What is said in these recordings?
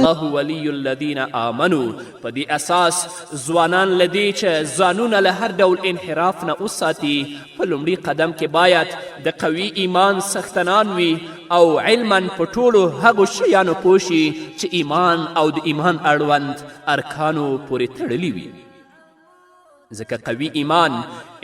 الله ولی الذین آمنو. په دې اساس ځوانان له دې چې ځانونه له هر ډول انحراف نه وساتي، په لومړي قدم کې باید د قوي ایمان څښتنان وي او علما په ټولو هغو شیانو پوه شي چې ایمان او د ایمان اړوند ارکانو پورې تړلي وي. ځکه قوي ایمان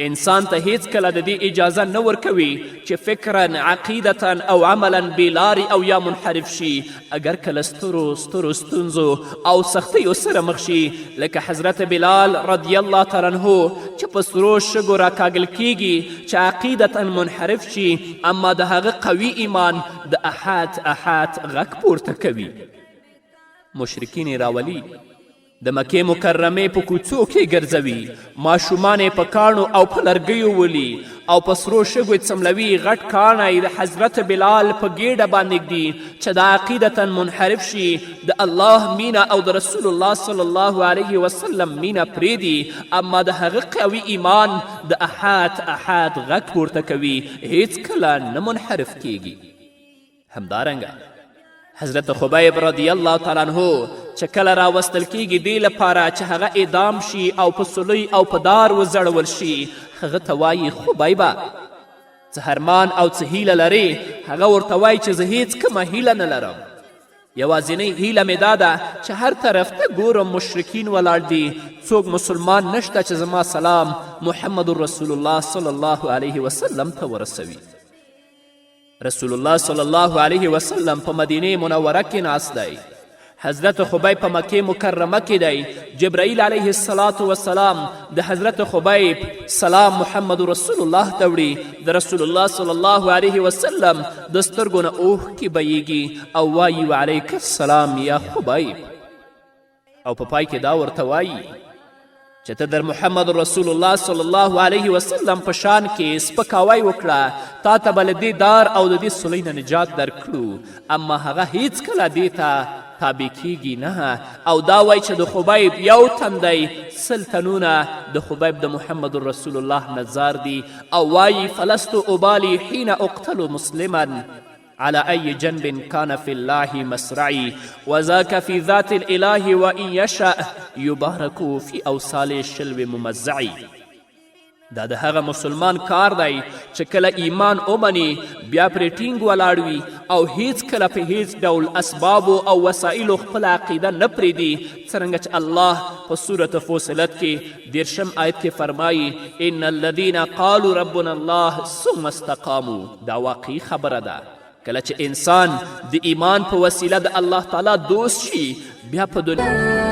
انسان ته هیڅ کله د دې اجازه نه ورکوي چې فکرا عقیدتا او عملا بېلارې او یا منحرف شي، اگر کله سترو ستونزو او سختیو سره مخ شي، لکه حضرت بلال رضی الله تعالی عنه چې په سرو شګو راکاږل کیږي چې عقیدتا منحرف شي، اما د هغه قوي ایمان د احاد غږ پورته کوي. مشرکین یې راولي، د مکې مکرمې په کوڅو کې ګرځوي، ماشومان یې په کاڼو او په لرګیو ولي او په سرو شګو یې څملوي، غټ کاڼی د حضرت بلال په ګیډه باندې ږدي چې د عقیدتا منحرف شي، د الله مینه او د رسول الله صلی الله علیه وسلم مینه پرېږدي، اما د هغه قوي ایمان د احاد غږ پورته کوي، هیڅ کله نه منحرف کیږي. همدارنګه حضرت خبیب رضی الله تعالی عنه چې کله راوستل کیږي دې لپاره چې هغه اعدام شي او په سلوی او په دار وځړول شي، هغه ته وایي خبیبه څه هرمان او څه هیله لرې؟ هغه ورته وایي چې زه هیڅ کومه هیله نه لرم، یوازینۍ هیله مې دا ده چې هر طرف ته ګورم مشرکین ولاړ دي، څوک مسلمان نشته چې زما سلام محمد رسول الله صلی الله علیه وسلم ته ورسوي. رسول الله صلی الله علیه وسلم په مدینه منوره کې ناست دی، حضرت خبیب په مکې مکرمه کې دی، جبرائیل علیه السلام د حضرت خبیب سلام محمد رسول الله ته وړي، د رسول الله صلی الله علیه وسلم د سترګو نه اوښکې بهیږي او وایي وعلیک السلام یا خبیب، او په پای کې دا ورته وایي چې ته در محمد رسول الله صلی الله علیه وسلم په شان کې سپکاوی وکړه، تا ته به له دې دار او د دې سلۍ نه نجات درکړو، اما هغه هیڅ کله دې ته تابع کیږي نه، او دا وایي چې د خبیب یو تن دی، 100 تنونه د خبیب د محمد رسول الله نظار دي، او وایي فلست ابالي حين اقتل مسلما على أي جنب كان في الله مسرعي وذاك في ذات الإله وإن يشاء يبارك في أوصال الشلو ممزعي. دا د هغه مسلمان کار دی چې کله ایمان ومني بیا پرې ټینګ ولاړ وي او هیڅ کله په هیڅ ډول اسبابو او وسایلو خپله عقیده نه پرېږدي، څرنګه چې الله په صورت فصلت کې 10 آیت کې فرمایي ان الذین قالوا ربنا الله ثم استقاموا. دا واقعي خبره ده، کله چې انسان د ایمان په وسیله د الله تعالی دوست شي، بیا په دنیا